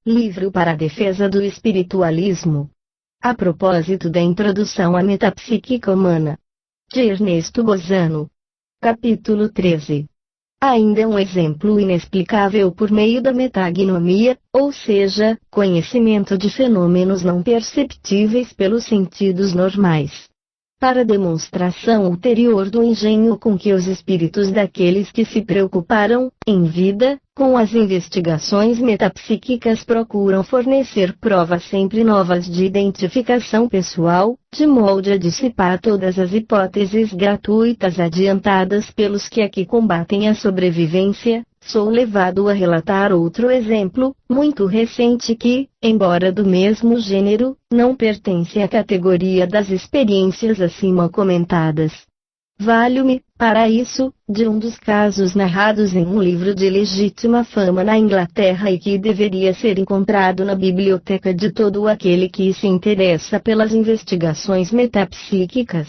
Livro para a defesa do espiritualismo. A propósito da introdução à metapsíquica humana, de Ernesto Bozano. Capítulo 13. Ainda um exemplo inexplicável por meio da metagnomia, ou seja, conhecimento de fenômenos não perceptíveis pelos sentidos normais. Para demonstração ulterior do engenho com que os espíritos daqueles que se preocuparam, em vida, com as investigações metapsíquicas procuram fornecer provas sempre novas de identificação pessoal, de modo a dissipar todas as hipóteses gratuitas adiantadas pelos que aqui combatem a sobrevivência, sou levado a relatar outro exemplo, muito recente que, embora do mesmo gênero, não pertence à categoria das experiências acima comentadas. Valho-me, para isso, de um dos casos narrados em um livro de legítima fama na Inglaterra e que deveria ser encontrado na biblioteca de todo aquele que se interessa pelas investigações metapsíquicas.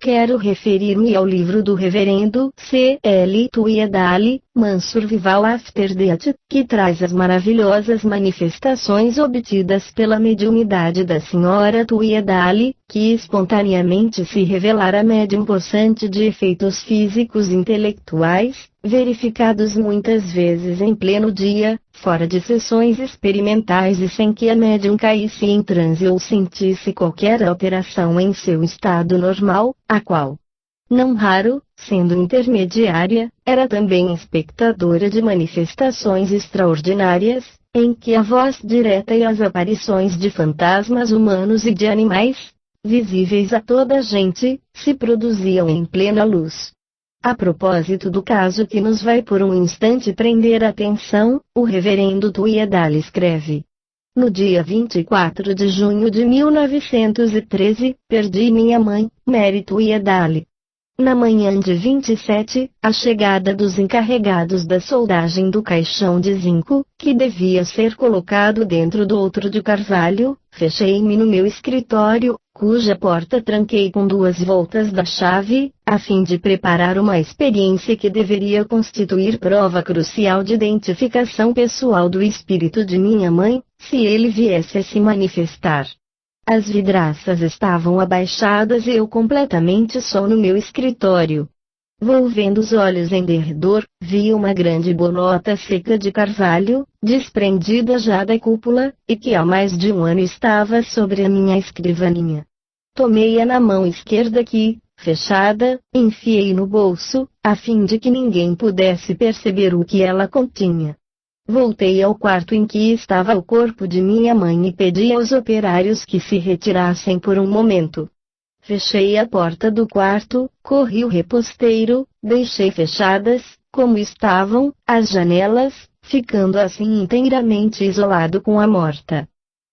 Quero referir-me ao livro do reverendo C.L. Tuyadali, Survival After Death, que traz as maravilhosas manifestações obtidas pela mediunidade da senhora Tuyadali, que espontaneamente se revelara médium possante de efeitos físicos e intelectuais, verificados muitas vezes em pleno dia, fora de sessões experimentais e sem que a médium caísse em transe ou sentisse qualquer alteração em seu estado normal, a qual, não raro, sendo intermediária, era também espectadora de manifestações extraordinárias, em que a voz direta e as aparições de fantasmas humanos e de animais, visíveis a toda a gente, se produziam em plena luz. A propósito do caso que nos vai por um instante prender a atenção, o reverendo Tuyadali escreve: no dia 24 de junho de 1913, perdi minha mãe, Mary Tuyadali. Na manhã de 27, a chegada dos encarregados da soldagem do caixão de zinco, que devia ser colocado dentro do outro de carvalho, fechei-me no meu escritório, cuja porta tranquei com 2 voltas da chave, a fim de preparar uma experiência que deveria constituir prova crucial de identificação pessoal do espírito de minha mãe, se ele viesse a se manifestar. As vidraças estavam abaixadas e eu completamente só no meu escritório. Volvendo os olhos em derredor, vi uma grande bolota seca de carvalho, desprendida já da cúpula, e que há mais de 1 ano estava sobre a minha escrivaninha. Tomei-a na mão esquerda que, fechada, enfiei no bolso, a fim de que ninguém pudesse perceber o que ela continha. Voltei ao quarto em que estava o corpo de minha mãe e pedi aos operários que se retirassem por um momento. Fechei a porta do quarto, corri o reposteiro, deixei fechadas, como estavam, as janelas, ficando assim inteiramente isolado com a morta.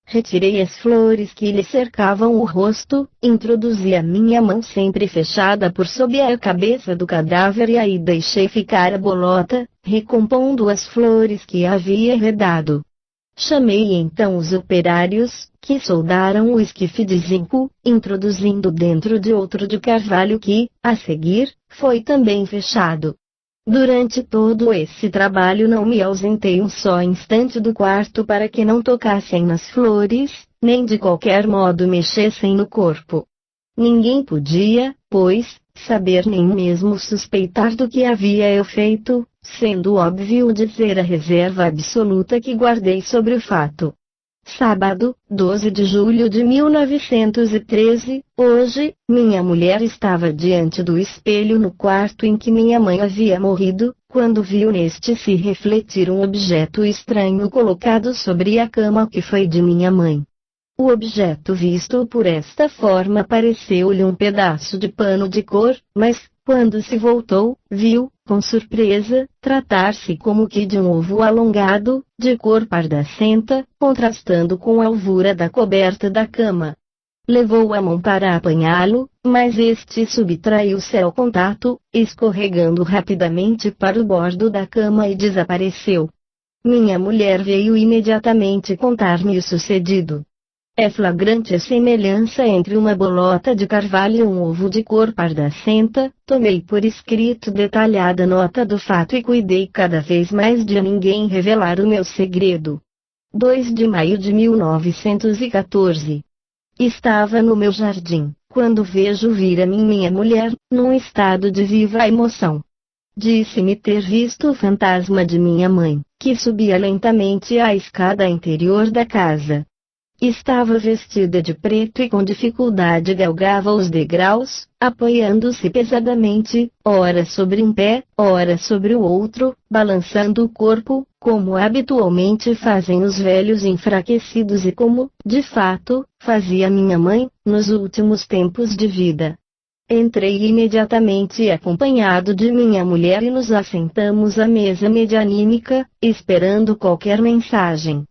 Retirei as flores que lhe cercavam o rosto, introduzi a minha mão sempre fechada por sob a cabeça do cadáver e aí deixei ficar a bolota, recompondo as flores que havia enredado. Chamei então os operários, que soldaram o esquife de zinco, introduzindo dentro de outro de carvalho que, a seguir, foi também fechado. Durante todo esse trabalho não me ausentei um só instante do quarto para que não tocassem nas flores, nem de qualquer modo mexessem no corpo. Ninguém podia, pois, saber nem mesmo suspeitar do que havia eu feito, sendo óbvio dizer a reserva absoluta que guardei sobre o fato. Sábado, 12 de julho de 1913, hoje, minha mulher estava diante do espelho no quarto em que minha mãe havia morrido, quando viu neste se refletir um objeto estranho colocado sobre a cama que foi de minha mãe. O objeto visto por esta forma pareceu-lhe um pedaço de pano de cor, mas, quando se voltou, viu, com surpresa, tratar-se como que de um ovo alongado, de cor pardacenta, contrastando com a alvura da coberta da cama. Levou a mão para apanhá-lo, mas este subtraiu-se ao contato, escorregando rapidamente para o bordo da cama e desapareceu. Minha mulher veio imediatamente contar-me o sucedido. É flagrante a semelhança entre uma bolota de carvalho e um ovo de cor pardacenta. Tomei por escrito detalhada nota do fato e cuidei cada vez mais de a ninguém revelar o meu segredo. 2 de maio de 1914. Estava no meu jardim, quando vejo vir a mim minha mulher, num estado de viva emoção. Disse-me ter visto o fantasma de minha mãe, que subia lentamente a escada interior da casa. Estava vestida de preto e com dificuldade galgava os degraus, apoiando-se pesadamente, ora sobre um pé, ora sobre o outro, balançando o corpo, como habitualmente fazem os velhos enfraquecidos e como, de fato, fazia minha mãe, nos últimos tempos de vida. Entrei imediatamente acompanhado de minha mulher e nos assentamos à mesa medianímica, esperando qualquer mensagem.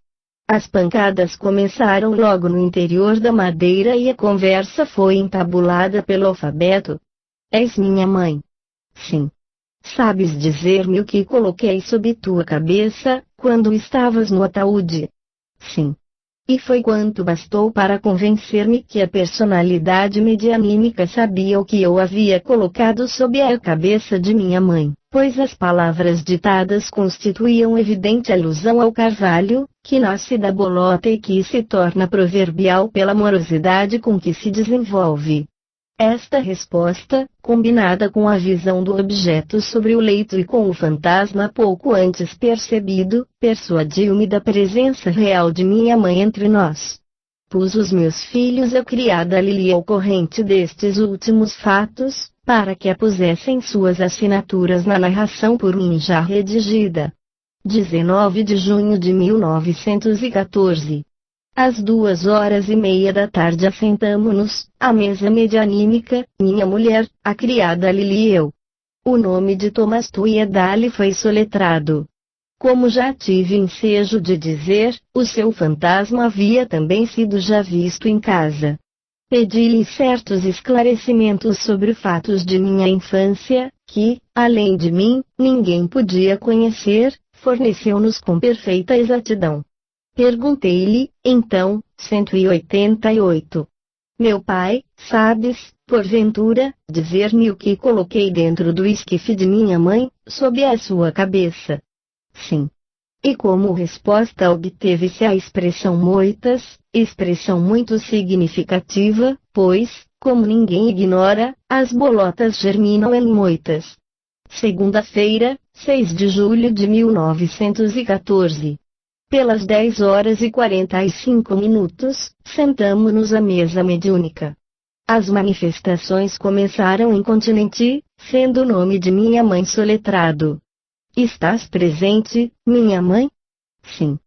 As pancadas começaram logo no interior da madeira e a conversa foi entabulada pelo alfabeto. És minha mãe? Sim. Sabes dizer-me o que coloquei sob tua cabeça, quando estavas no ataúde? Sim. E foi quanto bastou para convencer-me que a personalidade medianímica sabia o que eu havia colocado sob a cabeça de minha mãe, pois as palavras ditadas constituíam evidente alusão ao carvalho, que nasce da bolota e que se torna proverbial pela amorosidade com que se desenvolve. Esta resposta, combinada com a visão do objeto sobre o leito e com o fantasma pouco antes percebido, persuadiu-me da presença real de minha mãe entre nós. Pus os meus filhos e a criada Lili ao corrente destes últimos fatos, para que a pusessem suas assinaturas na narração por mim já redigida. 19 de junho de 1914. Às 2h30 da tarde assentamo-nos, à mesa medianímica, minha mulher, a criada Lili e eu. O nome de Thomas Tuiedale foi soletrado. Como já tive ensejo de dizer, o seu fantasma havia também sido já visto em casa. Pedi-lhe certos esclarecimentos sobre fatos de minha infância, que, além de mim, ninguém podia conhecer, forneceu-nos com perfeita exatidão. Perguntei-lhe, então, 188. Meu pai, sabes, porventura, dizer-me o que coloquei dentro do esquife de minha mãe, sob a sua cabeça? Sim. E como resposta obteve-se a expressão moitas, expressão muito significativa, pois, como ninguém ignora, as bolotas germinam em moitas. Segunda-feira, 6 de julho de 1914. Pelas 10h45, sentamo-nos à mesa mediúnica. As manifestações começaram incontinenti, sendo o nome de minha mãe soletrado. Estás presente, minha mãe? Sim.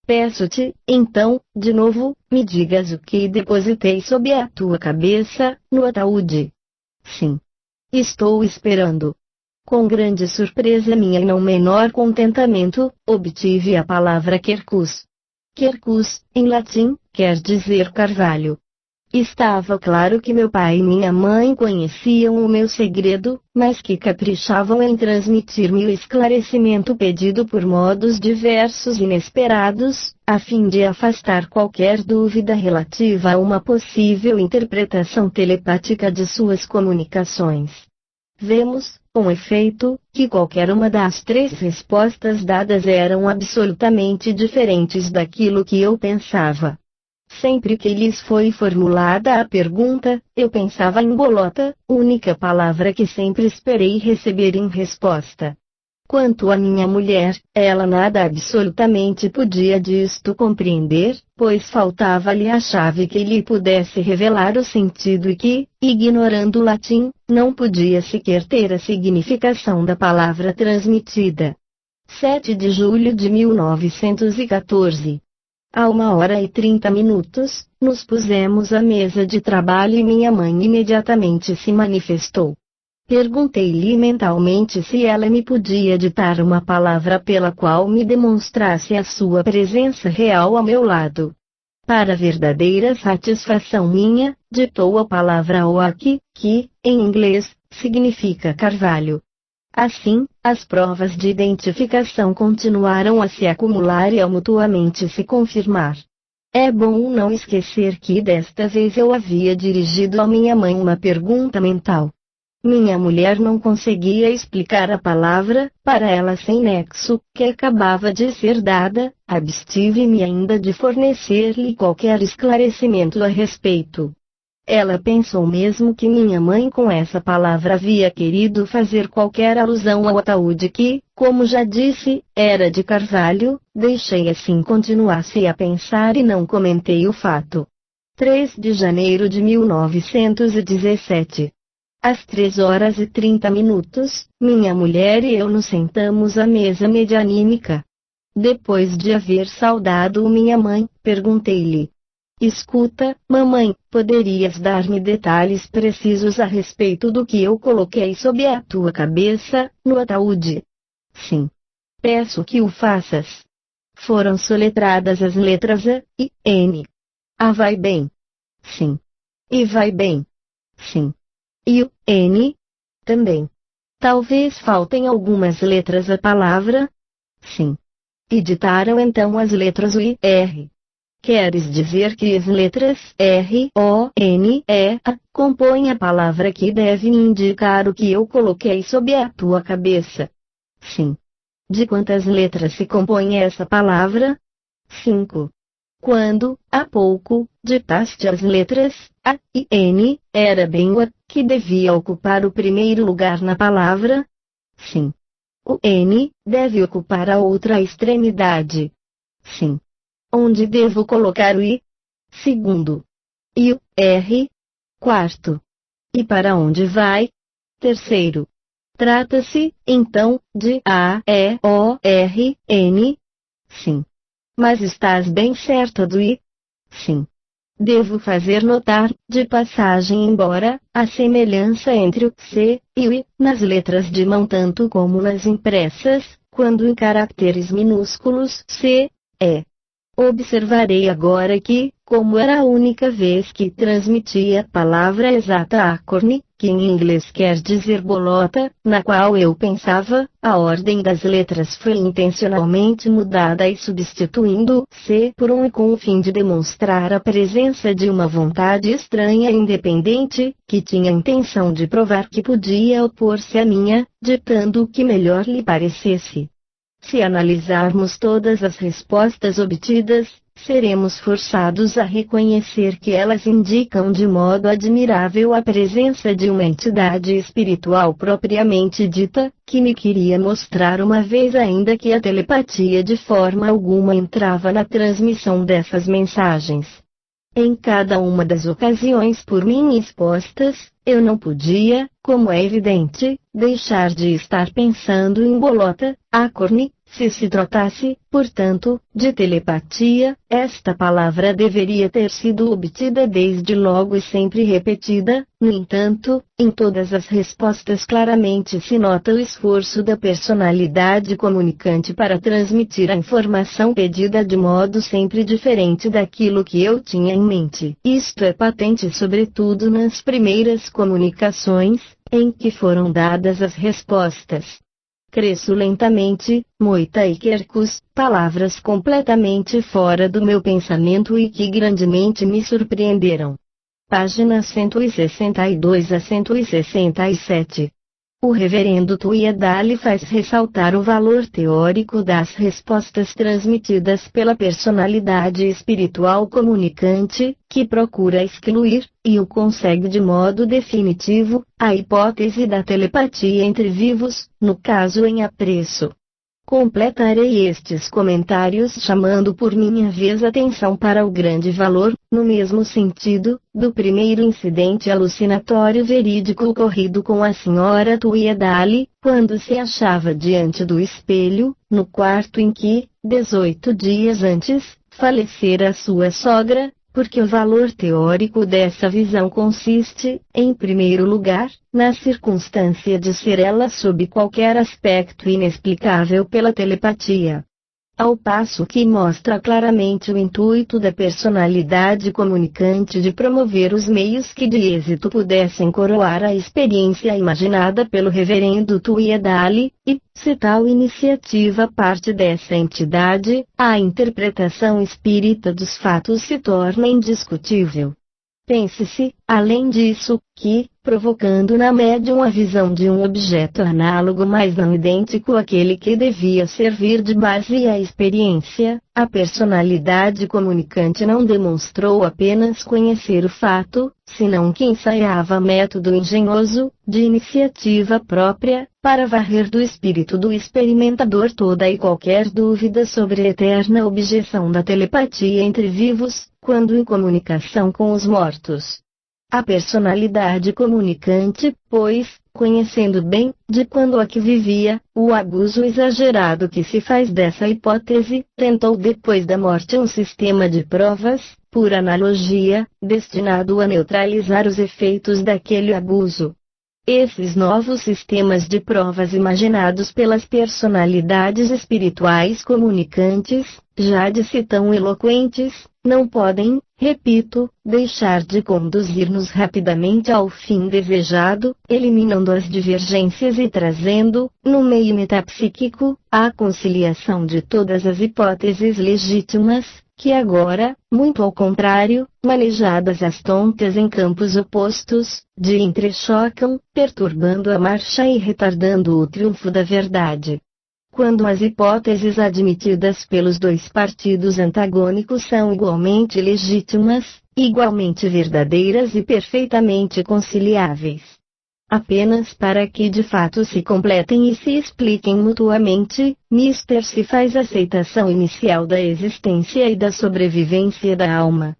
Peço-te, então, de novo, me digas o que depositei sob a tua cabeça, no ataúde. Sim. Estou esperando. Com grande surpresa minha e não menor contentamento, obtive a palavra quercus. Quercus, em latim, quer dizer carvalho. Estava claro que meu pai e minha mãe conheciam o meu segredo, mas que caprichavam em transmitir-me o esclarecimento pedido por modos diversos e inesperados, a fim de afastar qualquer dúvida relativa a uma possível interpretação telepática de suas comunicações. Vemos, com efeito, que qualquer uma das três respostas dadas eram absolutamente diferentes daquilo que eu pensava. Sempre que lhes foi formulada a pergunta, eu pensava em bolota, única palavra que sempre esperei receber em resposta. Quanto à minha mulher, ela nada absolutamente podia disto compreender, pois faltava-lhe a chave que lhe pudesse revelar o sentido e que, ignorando o latim, não podia sequer ter a significação da palavra transmitida. 7 de julho de 1914. A 1h30, nos pusemos à mesa de trabalho e minha mãe imediatamente se manifestou. Perguntei-lhe mentalmente se ela me podia ditar uma palavra pela qual me demonstrasse a sua presença real ao meu lado. Para verdadeira satisfação minha, ditou a palavra oak, que, em inglês, significa carvalho. Assim, as provas de identificação continuaram a se acumular e a mutuamente se confirmar. É bom não esquecer que desta vez eu havia dirigido à minha mãe uma pergunta mental. Minha mulher não conseguia explicar a palavra, para ela sem nexo, que acabava de ser dada, abstive-me ainda de fornecer-lhe qualquer esclarecimento a respeito. Ela pensou mesmo que minha mãe com essa palavra havia querido fazer qualquer alusão ao ataúde que, como já disse, era de carvalho. Deixei assim continuasse a pensar e não comentei o fato. 3 de janeiro de 1917. Às 3h30, minha mulher e eu nos sentamos à mesa medianímica. Depois de haver saudado minha mãe, perguntei-lhe: Escuta, mamãe, poderias dar-me detalhes precisos a respeito do que eu coloquei sob a tua cabeça, no ataúde? Sim. Peço que o faças. Foram soletradas as letras A e N. A vai bem? Sim. E vai bem? Sim. E o N? Também. Talvez faltem algumas letras à palavra? Sim. E ditaram então as letras U e R. Queres dizer que as letras R, O, N, E, A compõem a palavra que deve me indicar o que eu coloquei sob a tua cabeça? Sim. De quantas letras se compõe essa palavra? 5. Quando, há pouco, ditaste as letras A e N, era bem o A que devia ocupar o primeiro lugar na palavra? Sim. O N deve ocupar a outra extremidade? Sim. Onde devo colocar o I? Segundo. E o R? Quarto. E para onde vai? Terceiro. Trata-se, então, de A, E, O, R, N? Sim. Mas estás bem certa do I? Sim. Devo fazer notar, de passagem embora, a semelhança entre o C e o I, nas letras de mão tanto como nas impressas, quando em caracteres minúsculos C, E. Observarei agora que, como era a única vez que transmitia a palavra exata acorne, que em inglês quer dizer bolota, na qual eu pensava, a ordem das letras foi intencionalmente mudada e substituindo C por um I com o fim de demonstrar a presença de uma vontade estranha e independente, que tinha a intenção de provar que podia opor-se à minha, ditando o que melhor lhe parecesse. Se analisarmos todas as respostas obtidas, seremos forçados a reconhecer que elas indicam de modo admirável a presença de uma entidade espiritual propriamente dita, que me queria mostrar uma vez ainda que a telepatia de forma alguma entrava na transmissão dessas mensagens. Em cada uma das ocasiões por mim expostas, eu não podia, como é evidente, deixar de estar pensando em bolota, acorne. Se tratasse, portanto, de telepatia, esta palavra deveria ter sido obtida desde logo e sempre repetida. No entanto, em todas as respostas claramente se nota o esforço da personalidade comunicante para transmitir a informação pedida de modo sempre diferente daquilo que eu tinha em mente. Isto é patente sobretudo nas primeiras comunicações, em que foram dadas as respostas. Cresço lentamente, moita e quercus, palavras completamente fora do meu pensamento e que grandemente me surpreenderam. Páginas 162 a 167. O reverendo Tuiedale faz ressaltar o valor teórico das respostas transmitidas pela personalidade espiritual comunicante, que procura excluir, e o consegue de modo definitivo, a hipótese da telepatia entre vivos, no caso em apreço. Completarei estes comentários chamando por minha vez atenção para o grande valor, no mesmo sentido, do primeiro incidente alucinatório verídico ocorrido com a senhora Tuiedale, quando se achava diante do espelho, no quarto em que, 18 dias antes, falecera sua sogra. Porque o valor teórico dessa visão consiste, em primeiro lugar, na circunstância de ser ela sob qualquer aspecto inexplicável pela telepatia. Ao passo que mostra claramente o intuito da personalidade comunicante de promover os meios que de êxito pudessem coroar a experiência imaginada pelo reverendo Tuiedale, e, se tal iniciativa parte dessa entidade, a interpretação espírita dos fatos se torna indiscutível. Pense-se, além disso, que, provocando na médium a visão de um objeto análogo mas não idêntico àquele que devia servir de base à experiência. A personalidade comunicante não demonstrou apenas conhecer o fato, senão que ensaiava método engenhoso, de iniciativa própria, para varrer do espírito do experimentador toda e qualquer dúvida sobre a eterna objeção da telepatia entre vivos, quando em comunicação com os mortos. A personalidade comunicante, pois, conhecendo bem, de quando a que vivia, o abuso exagerado que se faz dessa hipótese, tentou depois da morte um sistema de provas, por analogia, destinado a neutralizar os efeitos daquele abuso. Esses novos sistemas de provas imaginados pelas personalidades espirituais comunicantes, já de si tão eloquentes, não podem, repito, deixar de conduzir-nos rapidamente ao fim desejado, eliminando as divergências e trazendo, no meio metapsíquico, a conciliação de todas as hipóteses legítimas, que agora, muito ao contrário, manejadas às tontas em campos opostos, de entrechocam, perturbando a marcha e retardando o triunfo da verdade. Quando as hipóteses admitidas pelos dois partidos antagônicos são igualmente legítimas, igualmente verdadeiras e perfeitamente conciliáveis. Apenas para que de fato se completem e se expliquem mutuamente, nisto se faz a aceitação inicial da existência e da sobrevivência da alma.